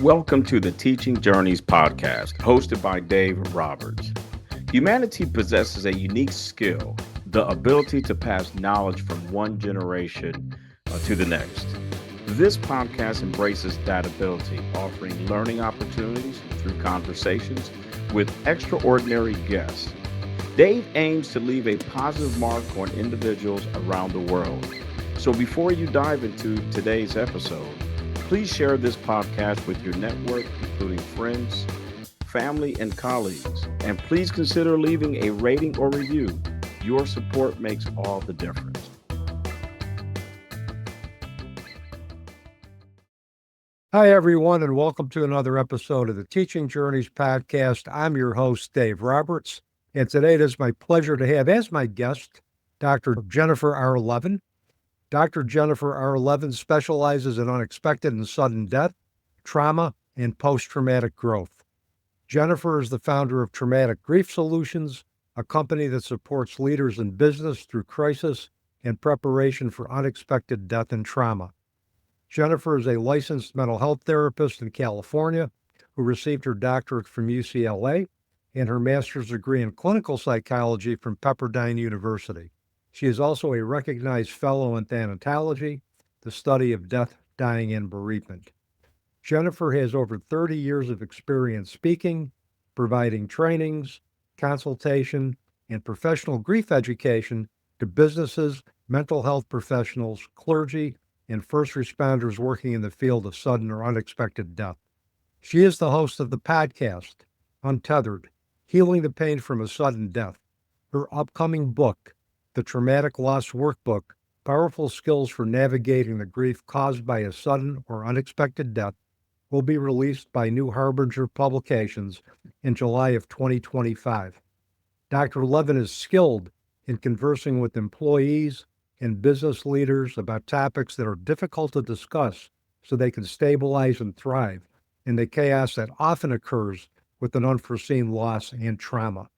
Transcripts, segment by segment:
Welcome to the Teaching Journeys podcast, hosted by Dave Roberts. Humanity possesses a unique skill, the ability to pass knowledge from one generation to the next. This podcast embraces that ability, offering learning opportunities through conversations with extraordinary guests. Dave aims to leave a positive mark on individuals around the world. So before you dive into today's episode, please share this podcast with your network, including friends, family, and colleagues. And please consider leaving a rating or review. Your support makes all the difference. Hi, everyone, and welcome to another episode of the Teaching Journeys podcast. I'm your host, Dave Roberts, and today it is my pleasure to have as my guest Dr. Jennifer R. Levin. Dr. Jennifer R. Levin specializes in unexpected and sudden death, trauma, and post-traumatic growth. Jennifer is the founder of Traumatic Grief Solutions, a company that supports leaders in business through crisis and preparation for unexpected death and trauma. Jennifer is a licensed mental health therapist in California who received her doctorate from UCLA and her master's degree in clinical psychology from Pepperdine University. She is also a recognized fellow in thanatology, the study of death, dying, and bereavement. Jennifer has over 30 years of experience speaking, providing trainings, consultation, and professional grief education to businesses, mental health professionals, clergy, and first responders working in the field of sudden or unexpected death. She is the host of the podcast, Untethered, Healing the Pain from a Sudden Death. Her upcoming book, The Traumatic Loss Workbook, Powerful Skills for Navigating the Grief Caused by a Sudden or Unexpected Death, will be released by New Harbinger Publications in July of 2025. Dr. Levin is skilled in conversing with employees and business leaders about topics that are difficult to discuss so they can stabilize and thrive in the chaos that often occurs with an unforeseen loss and trauma.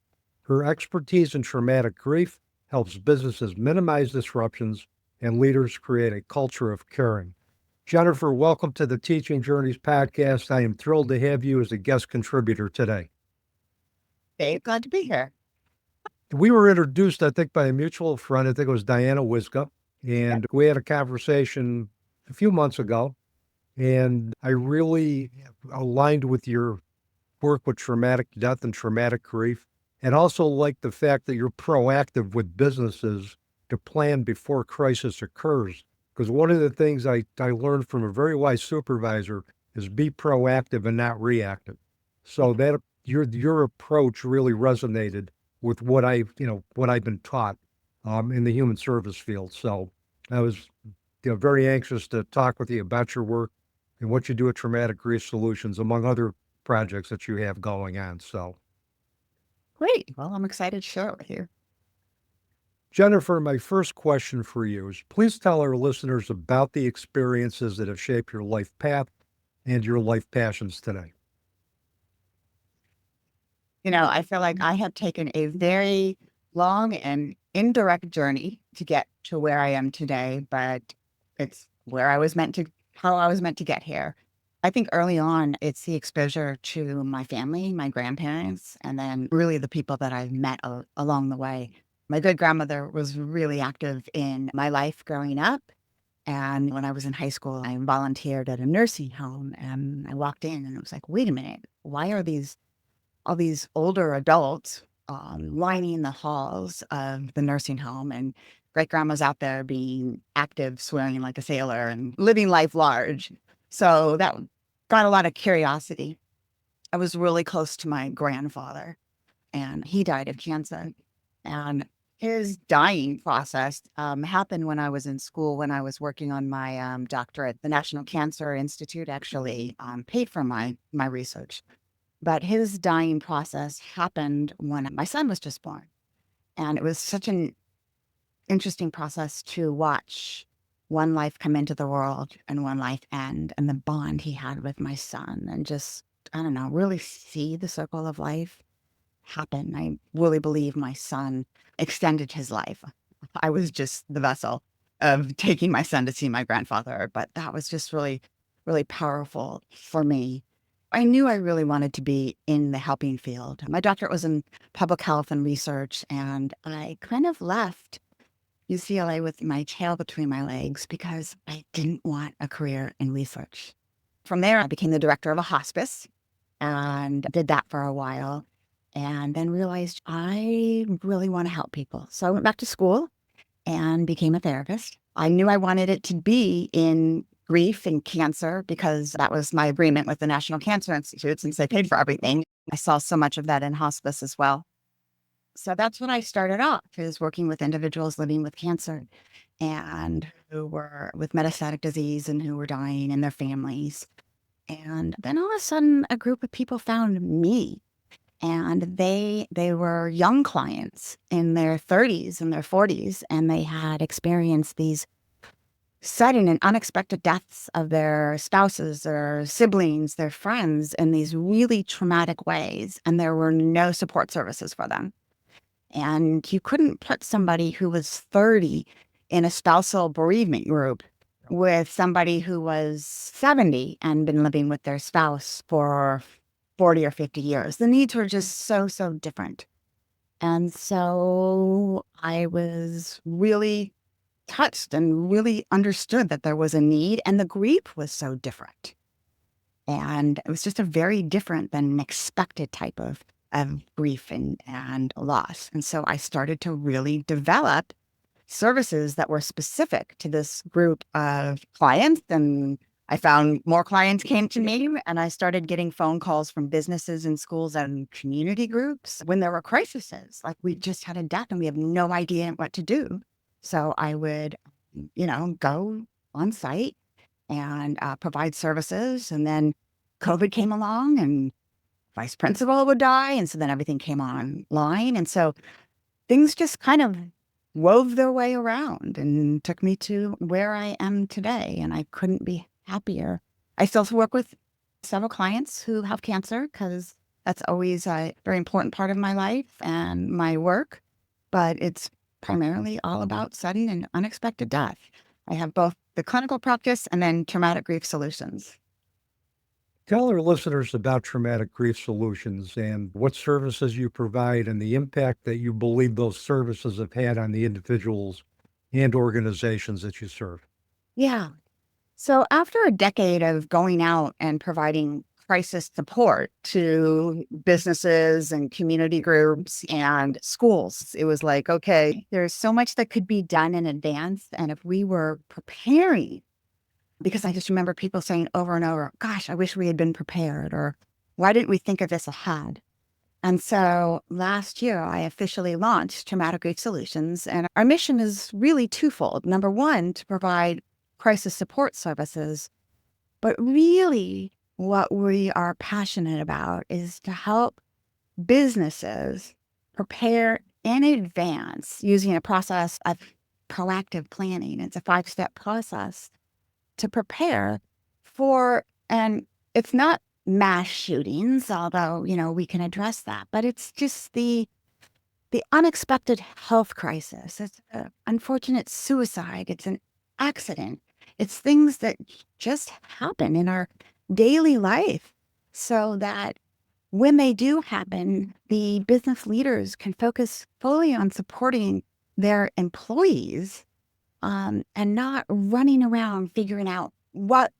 Her expertise in traumatic grief helps businesses minimize disruptions and leaders create a culture of caring. Jennifer, welcome to the Teaching Journeys podcast. I am thrilled to have you as a guest contributor today. Dave, glad to be here. We were introduced, I think, by a mutual friend. I think it was Diana Wiska, and we had a conversation a few months ago, and I really aligned with your work with traumatic death and traumatic grief, and also like the fact that you're proactive with businesses to plan before crisis occurs. Because one of the things I learned from a very wise supervisor is be proactive and not reactive. So that your approach really resonated with what I've been taught in the human service field. So I was very anxious to talk with you about your work and what you do at Traumatic Grief Solutions, among other projects that you have going on. So Great. Well, I'm excited to share it with you. Jennifer, my first question for you is, please tell our listeners about the experiences that have shaped your life path and your life passions today. I feel like I have taken a very long and indirect journey to get to where I am today, but it's how I was meant to get here. I think early on, it's the exposure to my family, my grandparents, and then really the people that I've met along the way. My good grandmother was really active in my life growing up. And when I was in high school, I volunteered at a nursing home, and I walked in and it was like, wait a minute, why are all these older adults lining the halls of the nursing home, and great grandma's out there being active, swimming like a sailor and living life large. So that got a lot of curiosity. I was really close to my grandfather, and he died of cancer. And his dying process happened when I was in school, when I was working on my doctorate. The National Cancer Institute actually paid for my research. But his dying process happened when my son was just born. And it was such an interesting process to watch one life come into the world and one life end, and the bond he had with my son, and just, I don't know, really see the circle of life happen. I really believe my son extended his life. I was just the vessel of taking my son to see my grandfather, but that was just really, really powerful for me. I knew I really wanted to be in the helping field. My doctorate was in public health and research, and I kind of left UCLA with my tail between my legs because I didn't want a career in research. From there, I became the director of a hospice and did that for a while, and then realized I really want to help people. So I went back to school and became a therapist. I knew I wanted it to be in grief and cancer because that was my agreement with the National Cancer Institute since they paid for everything. I saw so much of that in hospice as well. So that's when I started off, is working with individuals living with cancer and who were with metastatic disease and who were dying and their families. And then all of a sudden, a group of people found me, and they were young clients in their 30s and their 40s, and they had experienced these sudden and unexpected deaths of their spouses, their siblings, their friends in these really traumatic ways, and there were no support services for them. And you couldn't put somebody who was 30 in a spousal bereavement group with somebody who was 70 and been living with their spouse for 40 or 50 years. The needs were just so different. And so I was really touched and really understood that there was a need, and the grief was so different. And it was just a very different than expected type of grief and loss. And so I started to really develop services that were specific to this group of clients. And I found more clients came to me, and I started getting phone calls from businesses and schools and community groups when there were crises, like we just had a death and we have no idea what to do. So I would, go on site and provide services. And then COVID came along and vice principal would die. And so then everything came online. And so things just kind of wove their way around and took me to where I am today. And I couldn't be happier. I still work with several clients who have cancer because that's always a very important part of my life and my work. But it's primarily all about sudden and unexpected death. I have both the clinical practice and then traumatic grief solutions. Tell our listeners about Traumatic Grief Solutions and what services you provide and the impact that you believe those services have had on the individuals and organizations that you serve. Yeah. So after a decade of going out and providing crisis support to businesses and community groups and schools, it was like, okay, there's so much that could be done in advance. And if we were preparing, because I just remember people saying over and over, gosh, I wish we had been prepared, or why didn't we think of this ahead? And so last year, I officially launched Traumatic Grief Solutions. And our mission is really twofold. Number one, to provide crisis support services. But really, what we are passionate about is to help businesses prepare in advance using a process of proactive planning. It's a 5-step process to prepare for, and it's not mass shootings, although, we can address that, but it's just the unexpected health crisis. It's an unfortunate suicide. It's an accident. It's things that just happen in our daily life, so that when they do happen, the business leaders can focus fully on supporting their employees, and not running around figuring out what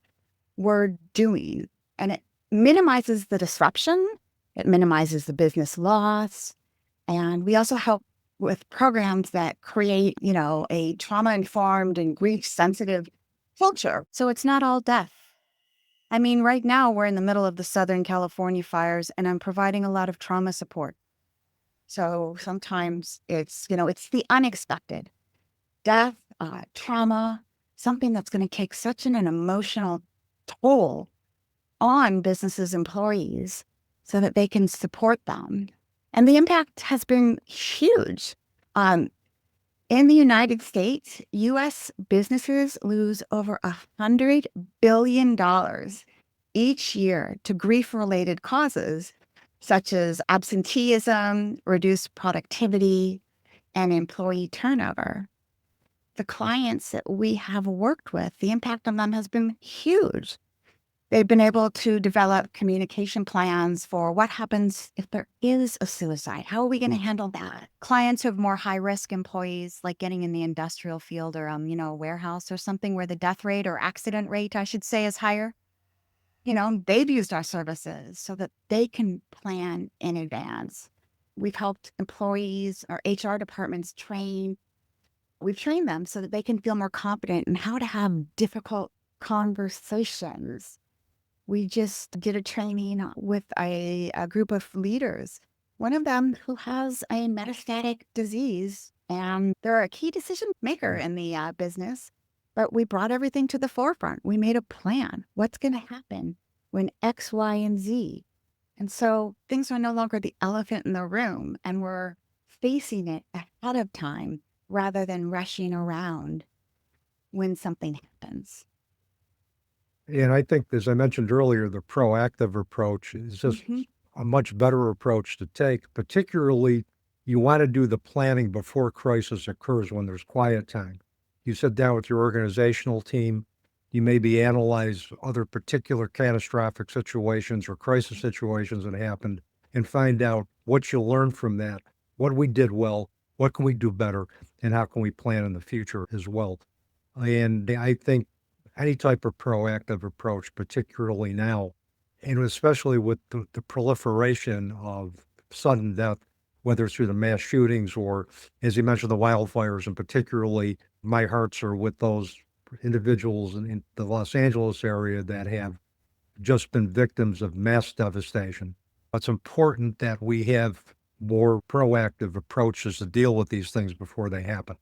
we're doing. And it minimizes the disruption. It minimizes the business loss. And we also help with programs that create, a trauma-informed and grief-sensitive culture. So it's not all death. I mean, right now we're in the middle of the Southern California fires, and I'm providing a lot of trauma support. So sometimes it's the unexpected. Death, trauma, something that's going to take such an emotional toll on businesses' employees so that they can support them. And the impact has been huge. In the United States, U.S. businesses lose over $100 billion each year to grief-related causes, such as absenteeism, reduced productivity, and employee turnover. The clients that we have worked with, the impact on them has been huge. They've been able to develop communication plans for what happens if there is a suicide. How are we going to handle that? Clients who have more high-risk employees, like getting in the industrial field or, a warehouse or something where the death rate or accident rate, I should say, is higher. They've used our services so that they can plan in advance. We've helped employees or HR departments train. We've trained them so that they can feel more confident in how to have difficult conversations. We just did a training with a group of leaders, one of them who has a metastatic disease, and they're a key decision maker in the business. But we brought everything to the forefront. We made a plan. What's going to happen when X, Y, and Z? And so things are no longer the elephant in the room, and we're facing it ahead of time rather than rushing around when something happens. And I think, as I mentioned earlier, the proactive approach is just a much better approach to take. Particularly, you want to do the planning before crisis occurs, when there's quiet time. You sit down with your organizational team. You maybe analyze other particular catastrophic situations or crisis situations that happened and find out what you learned from that, what we did well, what can we do better, and how can we plan in the future as well. And I think any type of proactive approach, particularly now, and especially with the proliferation of sudden death, whether it's through the mass shootings or, as you mentioned, the wildfires, and particularly my hearts are with those individuals in the Los Angeles area that have just been victims of mass devastation. It's important that we have more proactive approaches to deal with these things before they happen.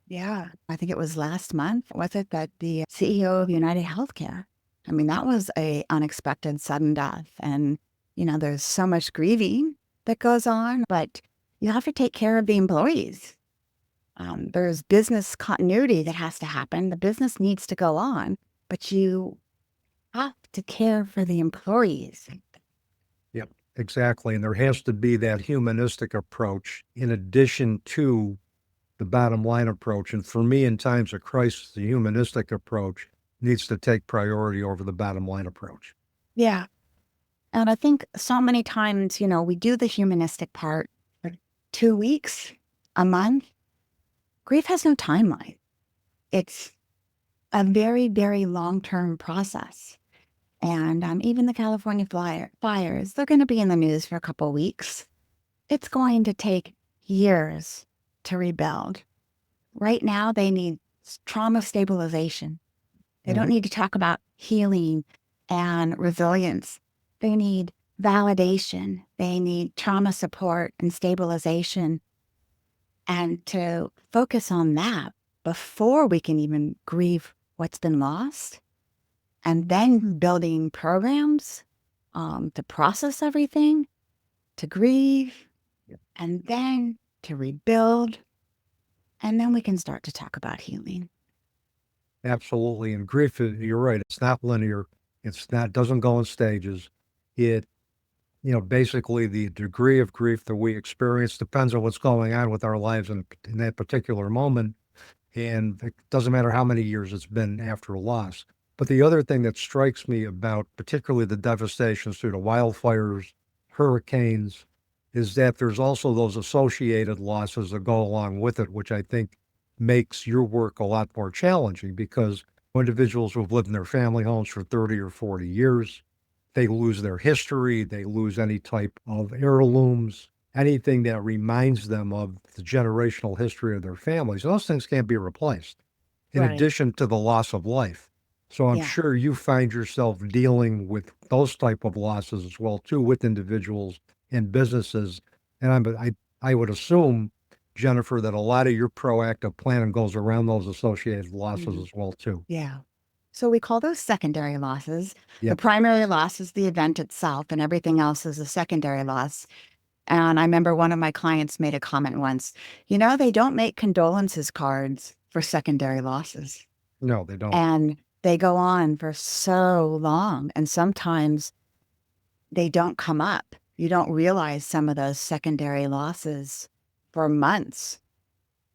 Yeah, I think it was last month, was it, that the CEO of United Healthcare, that was a unexpected sudden death. And, there's so much grieving that goes on, but you have to take care of the employees. There's business continuity that has to happen. The business needs to go on, but you have to care for the employees. Yep, exactly. And there has to be that humanistic approach in addition to the bottom line approach. And for me, in times of crisis, the humanistic approach needs to take priority over the bottom line approach. Yeah. And I think so many times, we do the humanistic part for 2 weeks, a month. Grief has no timeline. It's a very, very long-term process. And even the California fires, they're going to be in the news for a couple of weeks. It's going to take years to rebuild. Right now, they need trauma stabilization. They don't need to talk about healing and resilience. They need validation. They need trauma support and stabilization. And to focus on that before we can even grieve what's been lost, and then building programs to process everything, to grieve, and then to rebuild. And then we can start to talk about healing. Absolutely. And grief, you're right, it's not linear. Doesn't go in stages. Basically the degree of grief that we experience depends on what's going on with our lives in that particular moment. And it doesn't matter how many years it's been after a loss. But the other thing that strikes me about particularly the devastations through the wildfires, hurricanes, is that there's also those associated losses that go along with it, which I think makes your work a lot more challenging, because individuals who've lived in their family homes for 30 or 40 years, they lose their history, they lose any type of heirlooms, anything that reminds them of the generational history of their families. Those things can't be replaced, in addition to the loss of life. So I'm sure you find yourself dealing with those type of losses as well, too, with individuals and businesses. And I would assume, Jennifer, that a lot of your proactive planning goes around those associated losses as well, too. Yeah. So we call those secondary losses. The Yep. primary loss is the event itself, and everything else is a secondary loss. And I remember one of my clients made a comment once, they don't make condolences cards for secondary losses. No, they don't. And they go on for so long. And sometimes they don't come up. You don't realize some of those secondary losses for months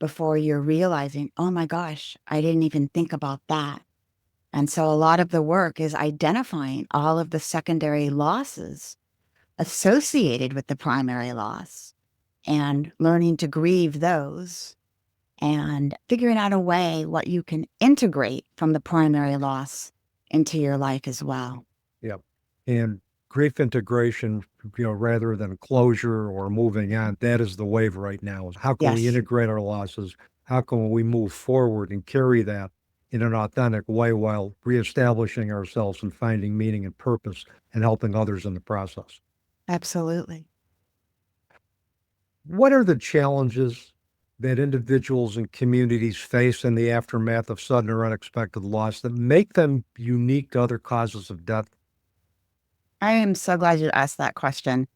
before you're realizing, oh my gosh, I didn't even think about that. And so a lot of the work is identifying all of the secondary losses associated with the primary loss and learning to grieve those and figuring out a way what you can integrate from the primary loss into your life as well. Yep. And grief integration, rather than closure or moving on, that is the wave right now. How can we Yes, integrate our losses? How can we move forward and carry that in an authentic way while reestablishing ourselves and finding meaning and purpose and helping others in the process? absolutely. What are the challenges that individuals and communities face in the aftermath of sudden or unexpected loss that make them unique to other causes of death? I am so glad you asked that question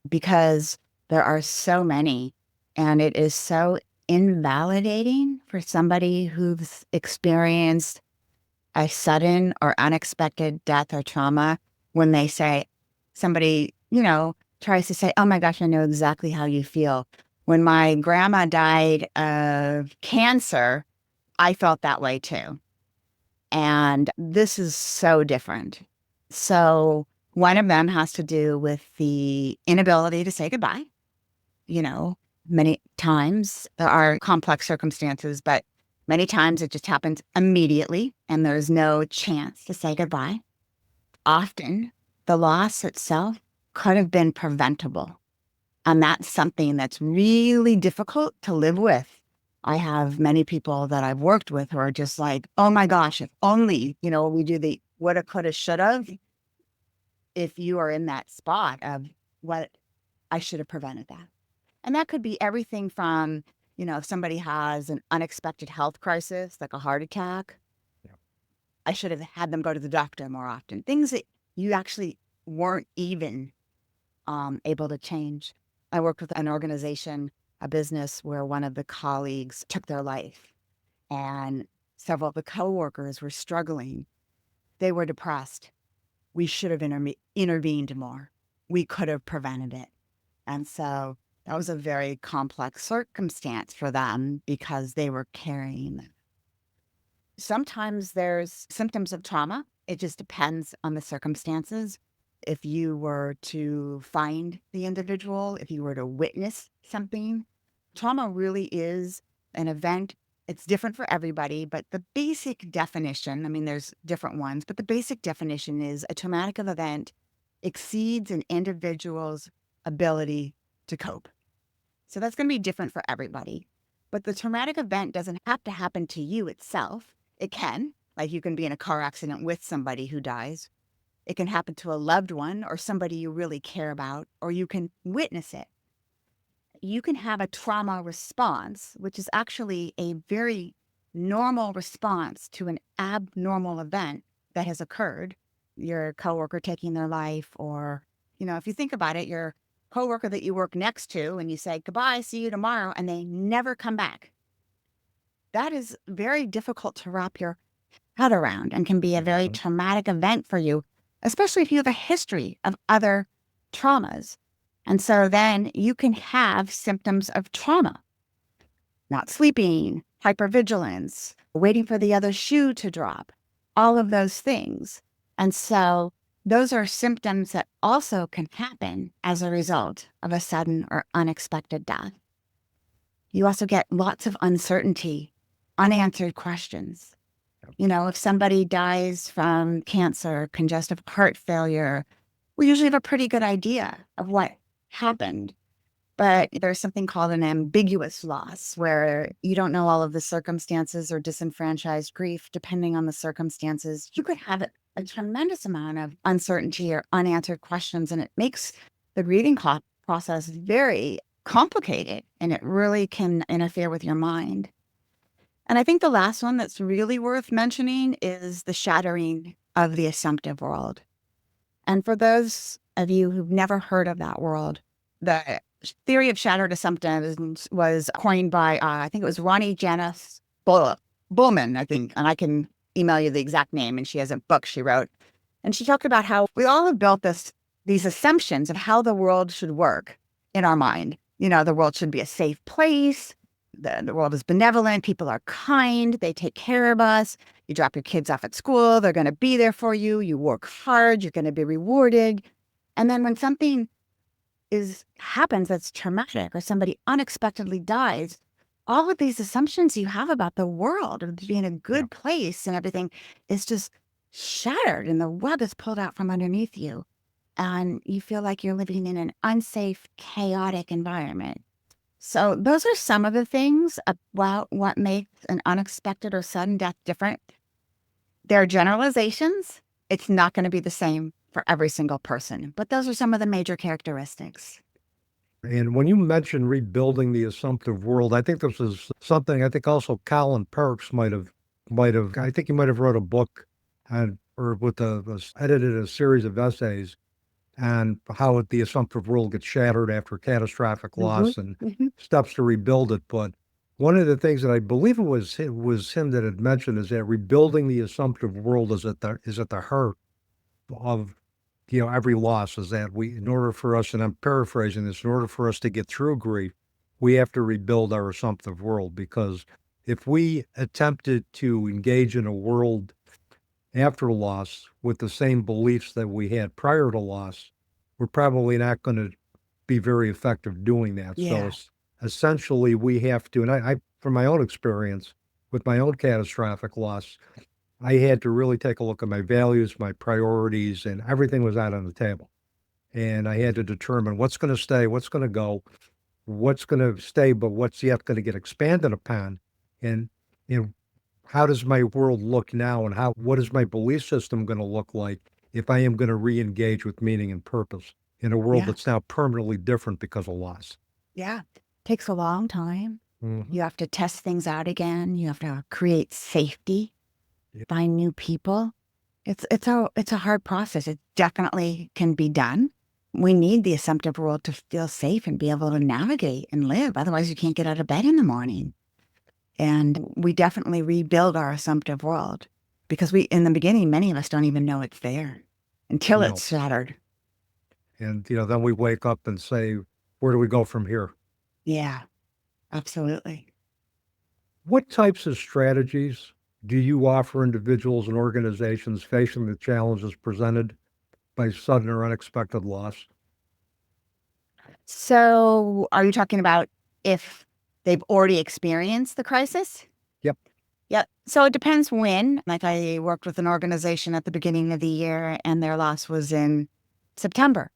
because there are so many, and it is so invalidating for somebody who's experienced a sudden or unexpected death or trauma when they say, somebody, tries to say, oh my gosh, I know exactly how you feel. When my grandma died of cancer, I felt that way too. And this is so different. So one of them has to do with the inability to say goodbye. Many times there are complex circumstances, but many times it just happens immediately and there's no chance to say goodbye. Often the loss itself could have been preventable. And that's something that's really difficult to live with. I have many people that I've worked with who are just like, oh my gosh, if only, we do the woulda, coulda, shoulda. If you are in that spot of what I should have prevented that. And that could be everything from, if somebody has an unexpected health crisis, like a heart attack, Yeah. I should have had them go to the doctor more often. Things that you actually weren't even able to change. I worked with an organization, a business where one of the colleagues took their life and several of the coworkers were struggling. They were depressed. We should have intervened more. We could have prevented it. And so that was a very complex circumstance for them because they were carrying them. Sometimes there's symptoms of trauma. It just depends on the circumstances. If you were to find the individual, if you were to witness something, trauma really is an event. It's different for everybody, but the basic definition, there's different ones, but the basic definition is a traumatic event exceeds an individual's ability to cope. So that's going to be different for everybody. But the traumatic event doesn't have to happen to you itself. It can, like you can be in a car accident with somebody who dies. It can happen to a loved one or somebody you really care about, or you can witness it. You can have a trauma response, which is actually a very normal response to an abnormal event that has occurred. Your coworker taking their life, or, if you think about it, your coworker that you work next to and you say, goodbye, see you tomorrow, and they never come back. That is very difficult to wrap your head around and can be a very traumatic event for you, especially if you have a history of other traumas. And so then you can have symptoms of trauma, not sleeping, hypervigilance, waiting for the other shoe to drop, all of those things. And so those are symptoms that also can happen as a result of a sudden or unexpected death. You also get lots of uncertainty, unanswered questions. If somebody dies from cancer, congestive heart failure, we usually have a pretty good idea of what happened. But there's something called an ambiguous loss where you don't know all of the circumstances, or disenfranchised grief, depending on the circumstances. You could have a tremendous amount of uncertainty or unanswered questions, and it makes the grieving process very complicated, and it really can interfere with your mind. And I think the last one that's really worth mentioning is the shattering of the assumptive world. And for those of you who've never heard of that world, the theory of shattered assumptions was coined by, I think it was Ronnie Janice Bullman, I think, and I can email you the exact name, and she has a book she wrote. And she talked about how we all have built these assumptions of how the world should work in our mind. The world should be a safe place. the world is benevolent. People are kind. They take care of us. You drop your kids off at school. They're going to be there for you. You work hard. You're going to be rewarded. And then when something happens that's traumatic or somebody unexpectedly dies, all of these assumptions you have about the world of being a good place and everything is just shattered, and the rug is pulled out from underneath you. And you feel like you're living in an unsafe, chaotic environment. So those are some of the things about what makes an unexpected or sudden death different. There are generalizations. It's not going to be the same for every single person, but those are some of the major characteristics. And when you mentioned rebuilding the assumptive world, I think this is something I think also Colin Parks might have, I think he might have wrote a book edited a series of essays on how the assumptive world gets shattered after catastrophic loss and steps to rebuild it. But one of the things that I believe it was him that had mentioned is that rebuilding the assumptive world is at the heart of every loss. Is that in order for us, and I'm paraphrasing this, in order for us to get through grief, we have to rebuild our assumptive world, because if we attempted to engage in a world after loss with the same beliefs that we had prior to loss, we're probably not going to be very effective doing that. Yeah. So essentially we have to, and I, from my own experience with my own catastrophic loss, I had to really take a look at my values, my priorities, and everything was out on the table. And I had to determine what's going to stay, what's going to go, what's going to stay, but what's yet going to get expanded upon. And, how does my world look now, and what is my belief system going to look like if I am going to re-engage with meaning and purpose in a world that's now permanently different because of loss? Yeah. Takes a long time. You have to test things out again. You have to create safety, find new people. It's a hard process. It definitely can be done. We need the assumptive world to feel safe and be able to navigate and live. Otherwise, you can't get out of bed in the morning. And we definitely rebuild our assumptive world, because in the beginning, many of us don't even know it's there until it's shattered. And, then we wake up and say, where do we go from here? Yeah, absolutely. What types of strategies do you offer individuals and organizations facing the challenges presented by sudden or unexpected loss? So are you talking about if they've already experienced the crisis? Yep. Yep. So it depends when. Like, I worked with an organization at the beginning of the year, and their loss was in September.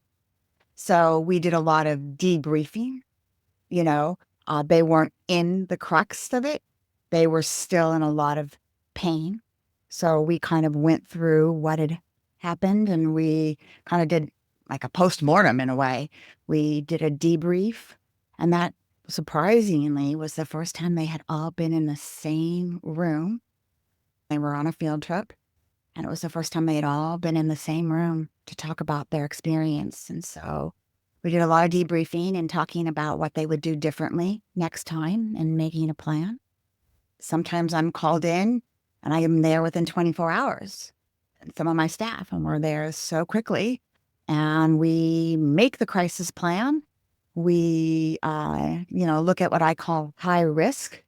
So we did a lot of debriefing. They weren't in the crux of it. They were still in a lot of pain. So we kind of went through what had happened, and we kind of did like a post-mortem in a way. We did a debrief, and that surprisingly was the first time they had all been in the same room. They were on a field trip, and it was the first time they had all been in the same room to talk about their experience. And so we did a lot of debriefing and talking about what they would do differently next time and making a plan. Sometimes I'm called in and I am there within 24 hours. And some of my staff, and we're there so quickly, and we make the crisis plan. We, look at what I call high risk.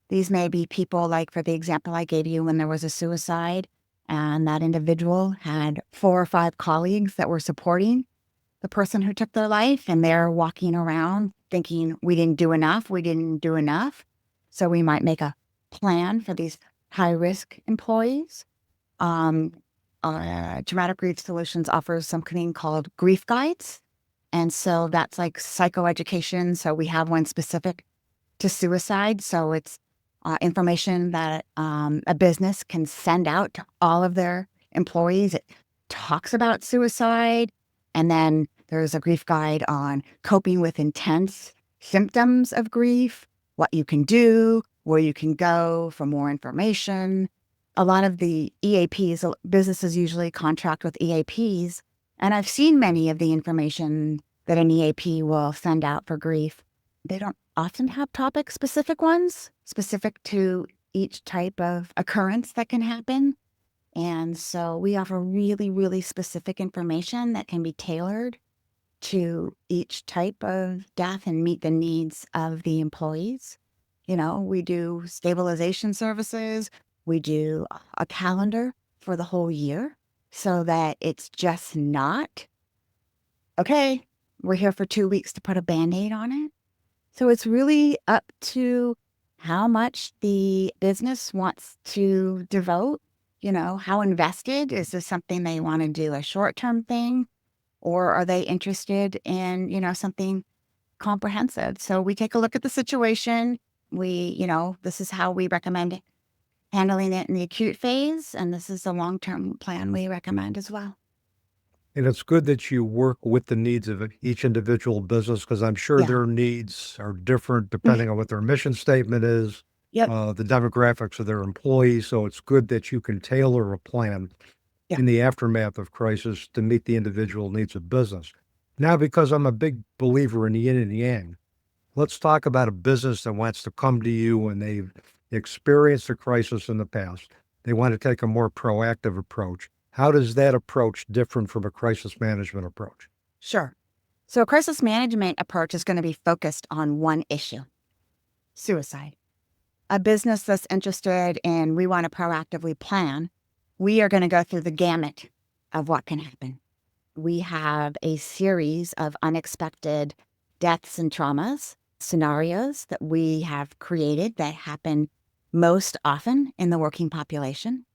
These may be people, like for the example I gave you, when there was a suicide and that individual had 4 or 5 colleagues that were supporting the person who took their life, and they're walking around thinking, we didn't do enough. So we might make a plan for these high-risk employees. Traumatic Grief Solutions offers something called grief guides. And so that's like psychoeducation. So we have one specific to suicide. So it's information that a business can send out to all of their employees. It talks about suicide. And then there's a grief guide on coping with intense symptoms of grief, what you can do, where you can go for more information. A lot of the EAPs, businesses usually contract with EAPs, and I've seen many of the information that an EAP will send out for grief. They don't often have topic-specific ones, specific to each type of occurrence that can happen. And so we offer really, really specific information that can be tailored to each type of death and meet the needs of the employees. We do stabilization services. We do a calendar for the whole year so that it's just not, okay, we're here for 2 weeks to put a Band-Aid on it. So it's really up to how much the business wants to devote, how invested. Is this something they want to do, a short-term thing, or are they interested in, something comprehensive? So we take a look at the situation. This is how we recommend handling it in the acute phase, and this is the long-term plan we recommend as well. And it's good that you work with the needs of each individual business because I'm sure Yeah. their needs are different depending on what their mission statement is, Yep. the demographics of their employees. So it's good that you can tailor a plan Yeah. in the aftermath of crisis to meet the individual needs of business. Now, because I'm a big believer in the yin and yang, let's talk about a business that wants to come to you and they've experienced a crisis in the past. They want to take a more proactive approach. How does that approach differ from a crisis management approach? Sure. So a crisis management approach is going to be focused on one issue: suicide. A business that's interested in, we want to proactively plan, we are going to go through the gamut of what can happen. We have a series of unexpected deaths and traumas scenarios that we have created that happen most often in the working population.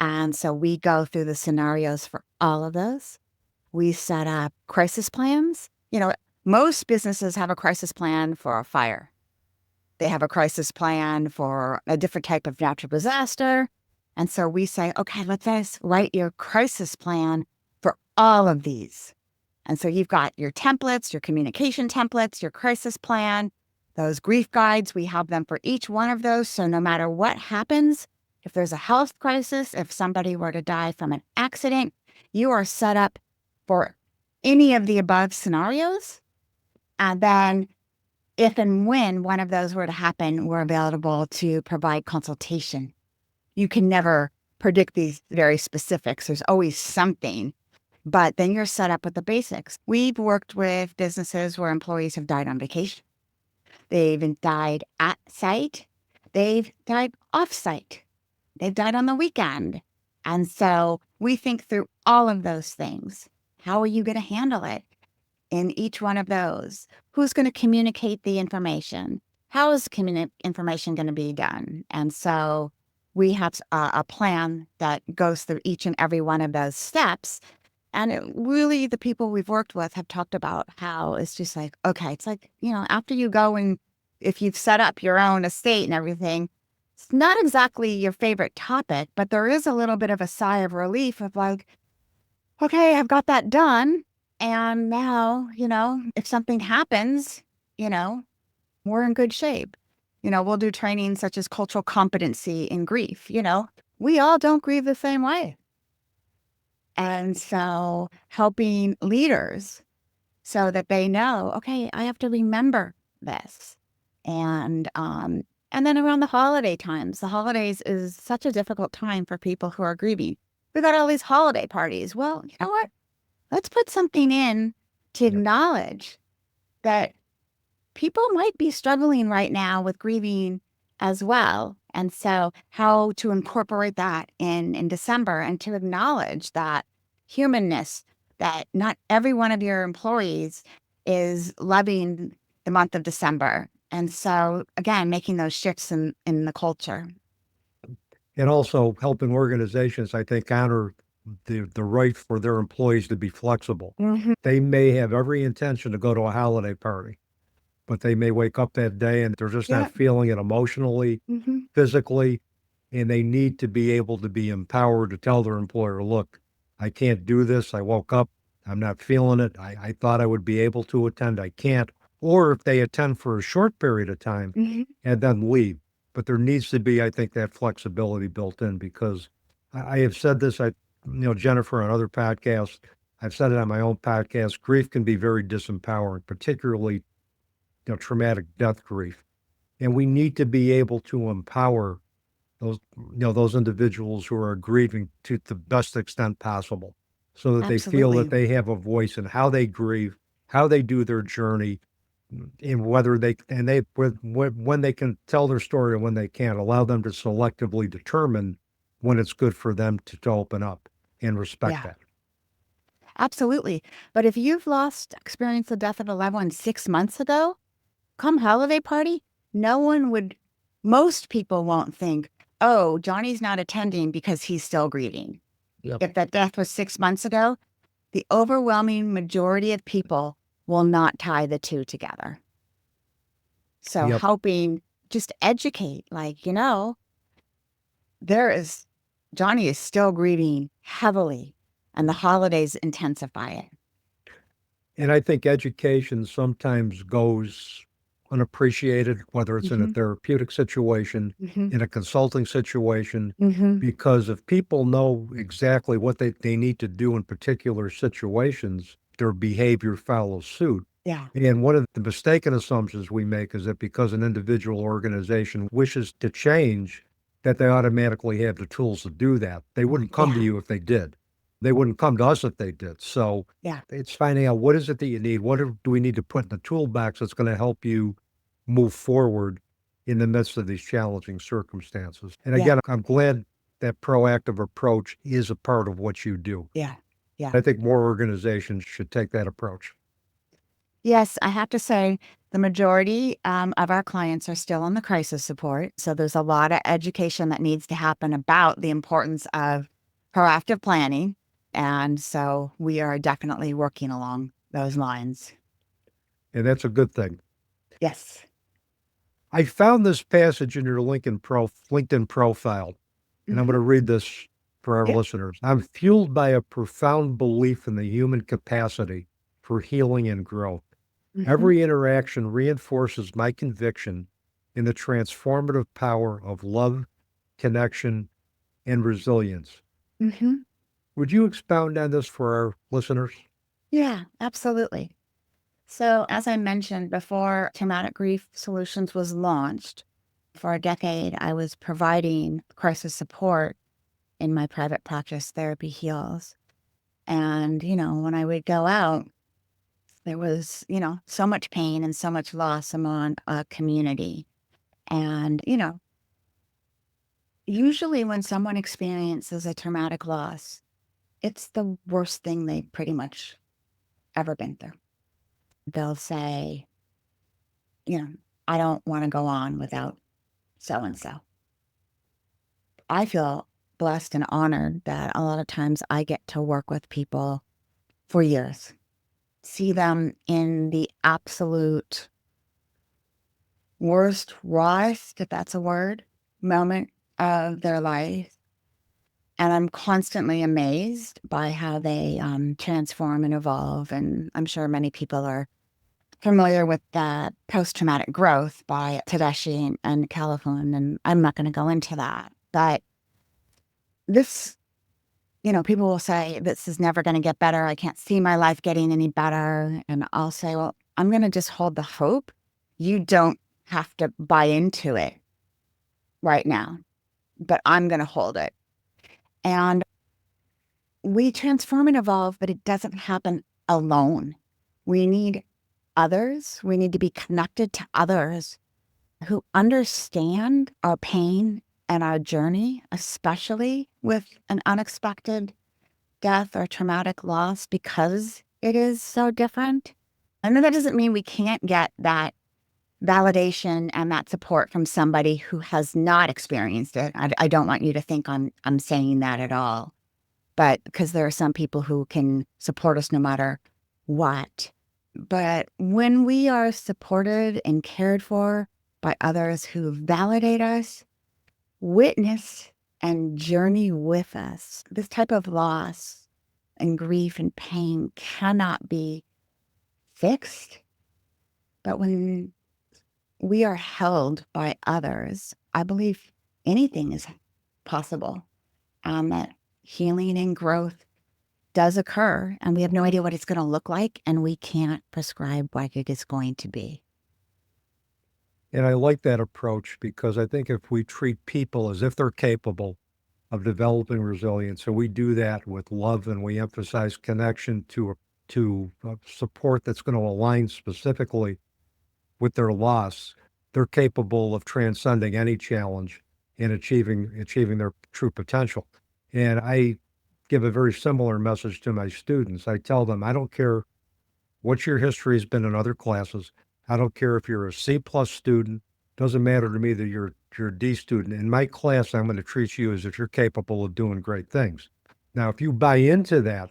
And so we go through the scenarios for all of those. We set up crisis plans. Most businesses have a crisis plan for a fire. They have a crisis plan for a different type of natural disaster. And so we say, okay, let's write your crisis plan for all of these. And so you've got your templates, your communication templates, your crisis plan, those grief guides. We have them for each one of those. So no matter what happens, if there's a health crisis, if somebody were to die from an accident, you are set up for any of the above scenarios. And then if and when one of those were to happen, we're available to provide consultation. You can never predict these very specifics. There's always something, but then you're set up with the basics. We've worked with businesses where employees have died on vacation. They've died at site. They've died off site. They've died on the weekend. And so we think through all of those things. How are you going to handle it in each one of those? Who's going to communicate the information? How is information going to be done? And so we have a plan that goes through each and every one of those steps. And really, the people we've worked with have talked about how it's just like, okay, it's like, after you go and if you've set up your own estate and everything, it's not exactly your favorite topic, but there is a little bit of a sigh of relief of like, okay, I've got that done. And now, if something happens, we're in good shape. We'll do training such as cultural competency in grief. We all don't grieve the same way. And so helping leaders so that they know, okay, I have to remember this. And then around the holiday times, the holidays is such a difficult time for people who are grieving. We got all these holiday parties. Well, you know what? Let's put something in to acknowledge that people might be struggling right now with grieving as well. And so how to incorporate that in December and to acknowledge that humanness, that not every one of your employees is loving the month of December. And so, again, making those shifts in the culture. And also helping organizations, I think, honor the right for their employees to be flexible. Mm-hmm. They may have every intention to go to a holiday party, but they may wake up that day and they're just not feeling it emotionally, physically, and they need to be able to be empowered to tell their employer, look, I can't do this. I woke up, I'm not feeling it. I thought I would be able to attend. I can't. Or if they attend for a short period of time and then leave. But there needs to be, I think, that flexibility built in because I have said this, Jennifer, on other podcasts, I've said it on my own podcast, grief can be very disempowering, particularly, traumatic death grief. And we need to be able to empower those individuals who are grieving to the best extent possible so that they feel that they have a voice in how they grieve, how they do their journey, in whether when they can tell their story and when they can't, allow them to selectively determine when it's good for them to open up and respect Yeah, that. absolutely. But if you've experienced the death of a loved one 6 months ago, come holiday party, most people won't think, oh, Johnny's not attending because he's still grieving. Yep. If that death was 6 months ago, the overwhelming majority of people will not tie the two together. So Yep. helping just educate, Johnny is still grieving heavily, and the holidays intensify it. And I think education sometimes goes unappreciated, whether it's in a Mm-hmm. therapeutic situation, Mm-hmm. in a consulting situation, Mm-hmm. because if people know exactly what they need to do in particular situations, their behavior follows suit. Yeah. And one of the mistaken assumptions we make is that because an individual organization wishes to change, that they automatically have the tools to do that. They wouldn't come to Yeah. you if they did. They wouldn't come to us if they did. So Yeah. it's finding out what is it that you need? Do we need to put in the toolbox that's going to help you move forward in the midst of these challenging circumstances? And Yeah. again, I'm glad that proactive approach is a part of what you do. Yeah. Yeah. I think more organizations should take that approach. Yes, I have to say the majority of our clients are still on the crisis support. So there's a lot of education that needs to happen about the importance of proactive planning. And so we are definitely working along those lines. And that's a good thing. Yes. I found this passage in your LinkedIn profile, and I'm going Mm-hmm. to read this for our Yeah. listeners. I'm fueled by a profound belief in the human capacity for healing and growth. Mm-hmm. Every interaction reinforces my conviction in the transformative power of love, connection, and resilience. Mm-hmm. Would you expound on this for our listeners? Yeah, absolutely. So, as I mentioned before, Traumatic Grief Solutions was launched. For a decade, I was providing crisis support in my private practice, Therapy Heals. And, when I would go out, there was, so much pain and so much loss among a community. And, usually when someone experiences a traumatic loss, it's the worst thing they've pretty much ever been through. They'll say, I don't want to go on without so and so. I feel blessed and honored that a lot of times I get to work with people for years, see them in the absolute worst, rawest, if that's a word, moment of their life. And I'm constantly amazed by how they transform and evolve. And I'm sure many people are familiar with that post-traumatic growth by Tedeschi and Calhoun, and I'm not going to go into that. But this, people will say, this is never going to get better. I can't see my life getting any better. And I'll say, well, I'm going to just hold the hope. You don't have to buy into it right now, but I'm going to hold it. And we transform and evolve, but it doesn't happen alone. We need others. We need to be connected to others who understand our pain and our journey, especially with an unexpected death or traumatic loss, because it is so different. And that doesn't mean we can't get that validation and that support from somebody who has not experienced it. I don't want you to think I'm saying that at all. But because there are some people who can support us no matter what. But when we are supported and cared for by others who validate us, witness and journey with us, this type of loss and grief and pain cannot be fixed. But when we are held by others, I believe anything is possible. That healing and growth does occur, and we have no idea what it's going to look like, and we can't prescribe what it is going to be. And I like that approach because I think if we treat people as if they're capable of developing resilience, and we do that with love and we emphasize connection to support that's going to align specifically with their loss, they're capable of transcending any challenge and achieving their true potential. And I give a very similar message to my students. I tell them, I don't care what your history has been in other classes. I don't care if you're a C plus student. Doesn't matter to me that you're a D student. In my class, I'm going to treat you as if you're capable of doing great things. Now, if you buy into that,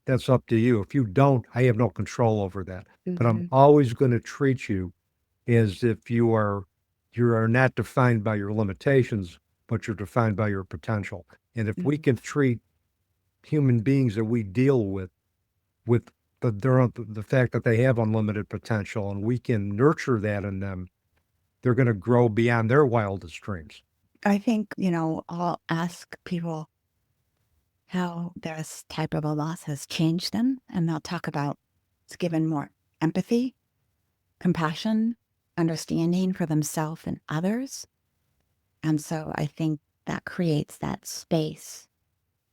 that's up to you. If you don't, I have no control over that. But I'm always going to treat you as if you are not defined by your limitations, but you're defined by your potential. And if we can treat human beings that we deal with the fact that they have unlimited potential, and we can nurture that in them, they're going to grow beyond their wildest dreams. I think, I'll ask people how this type of a loss has changed them, and they'll talk about it's given more empathy, compassion, understanding for themselves and others. And so I think that creates that space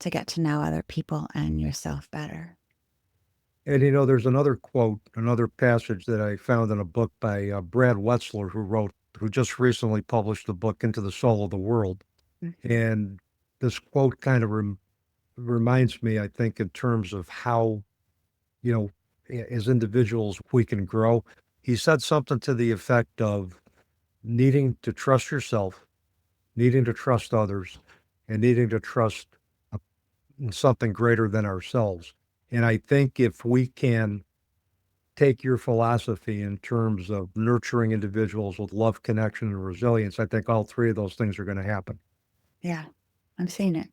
to get to know other people and yourself better. And there's another quote, another passage that I found in a book by Brad Wetzler, who just recently published the book Into the Soul of the World. And this quote kind of reminds me, I think, in terms of how, as individuals, we can grow. He said something to the effect of needing to trust yourself, needing to trust others, and needing to trust something greater than ourselves. And I think if we can take your philosophy in terms of nurturing individuals with love, connection, and resilience, I think all three of those things are going to happen. Yeah, I'm seeing it.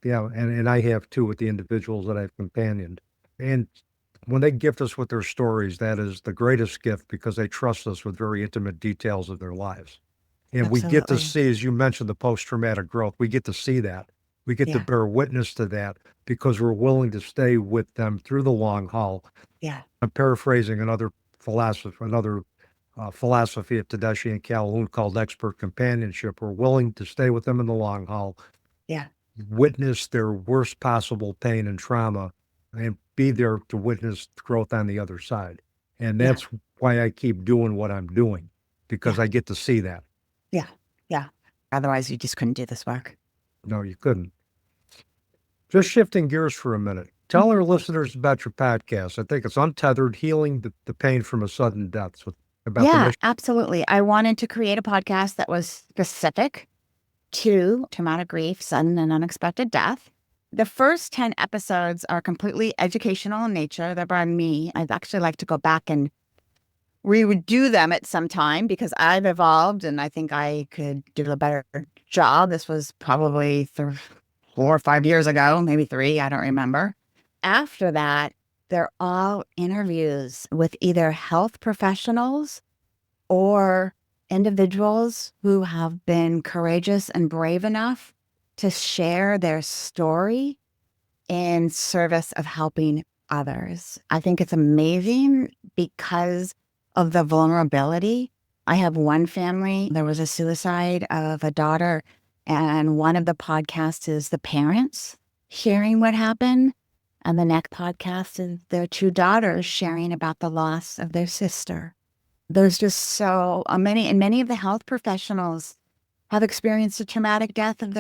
Yeah, and I have too with the individuals that I've companioned. And when they gift us with their stories, that is the greatest gift because they trust us with very intimate details of their lives. And we get to see, as you mentioned, the post-traumatic growth, we get to see that. We get to bear witness to that because we're willing to stay with them through the long haul. Yeah. I'm paraphrasing another philosophy of Tedeschi and Calhoun called expert companionship. We're willing to stay with them in the long haul. Yeah. Witness their worst possible pain and trauma and be there to witness growth on the other side. And that's why I keep doing what I'm doing, because I get to see that. Yeah. Yeah. Otherwise, you just couldn't do this work. No, you couldn't. Just shifting gears for a minute. Tell our listeners about your podcast. I think it's Untethered, Healing the Pain from a Sudden Death. Absolutely. I wanted to create a podcast that was specific to traumatic grief, sudden and unexpected death. The first 10 episodes are completely educational in nature. They're by me. I'd actually like to go back and redo them at some time because I've evolved and I think I could do a better job. This was probably 4 or 5 years ago, maybe 3, I don't remember. After that, they're all interviews with either health professionals or individuals who have been courageous and brave enough to share their story in service of helping others. I think it's amazing because of the vulnerability. I have one family, there was a suicide of a daughter, and one of the podcasts is the parents sharing what happened. And the next podcast is their 2 daughters sharing about the loss of their sister. There's just so many, and many of the health professionals have experienced a traumatic death of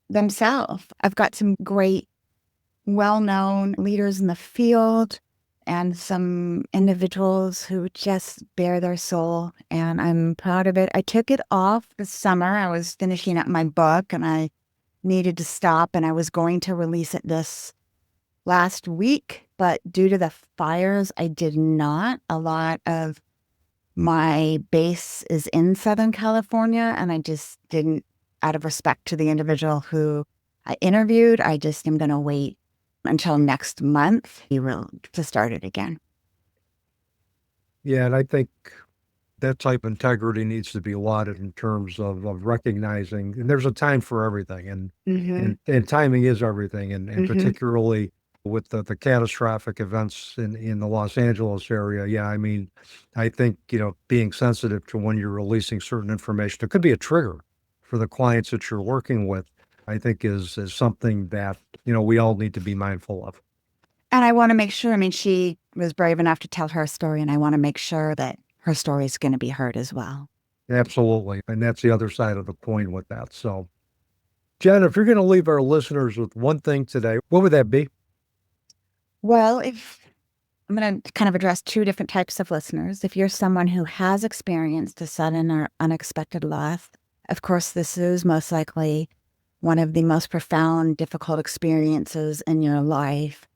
themselves. I've got some great, well-known leaders in the field and some individuals who just bear their soul, and I'm proud of it. I took it off this summer. I was finishing up my book, and I needed to stop, and I was going to release it this last week, but due to the fires, I did not. A lot of my base is in Southern California, and I just didn't, out of respect to the individual who I interviewed, I just am going to wait until next month to start it again. Yeah, and I think that type of integrity needs to be lauded in terms of recognizing, and there's a time for everything, and timing is everything, and particularly with the catastrophic events in the Los Angeles area. Yeah, I mean, I think, being sensitive to when you're releasing certain information, it could be a trigger for the clients that you're working with, I think is something that, we all need to be mindful of. And I want to make sure, she was brave enough to tell her story, and I want to make sure that her story is going to be heard as well. Absolutely. And that's the other side of the coin with that. So, Jen, if you're going to leave our listeners with one thing today, what would that be? Well, if I'm going to kind of address two different types of listeners. If you're someone who has experienced a sudden or unexpected loss, of course, this is most likely one of the most profound, difficult experiences in your life.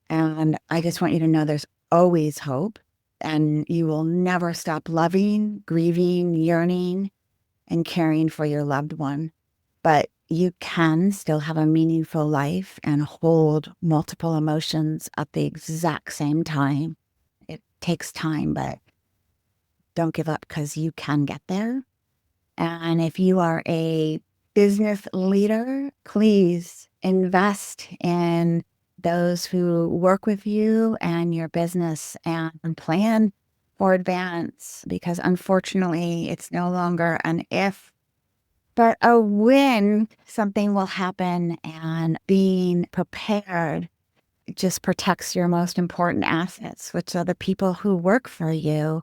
And I just want you to know there's always hope, and you will never stop loving, grieving, yearning, and caring for your loved one. But you can still have a meaningful life and hold multiple emotions at the exact same time. It takes time, but don't give up, because you can get there. And if you are a business leader, please invest in those who work with you and your business, and plan for advance, because unfortunately it's no longer an if, but a when something will happen. And being prepared just protects your most important assets, which are the people who work for you.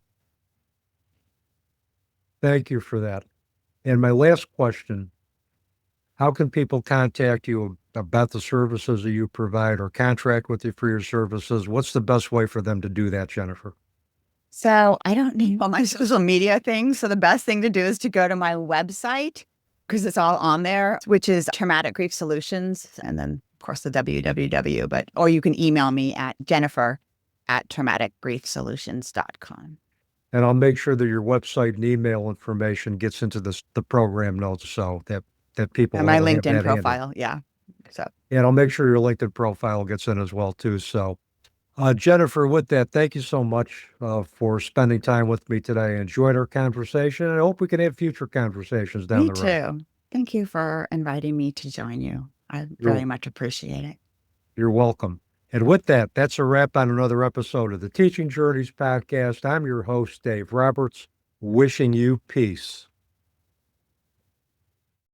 Thank you for that. And my last question, how can people contact you about the services that you provide or contract with you for your services? What's the best way for them to do that, Jennifer? So I don't need all my social media things. So the best thing to do is to go to my website, because it's all on there, which is Traumatic Grief Solutions. And then, of course, the www, or you can email me at jennifer@traumaticgriefsolutions.com. And I'll make sure that your website and email information gets into the program notes, so that people And my will have LinkedIn that handy. profile. Yeah. So And I'll make sure your LinkedIn profile gets in as well, too. So, Jennifer, with that, thank you so much for spending time with me today. I enjoyed our conversation, and I hope we can have future conversations down me the road. too. Thank you for inviting me to join you. I very much appreciate it. You're welcome. And with that, that's a wrap on another episode of the Teaching Journeys podcast. I'm your host, Dave Roberts, wishing you peace.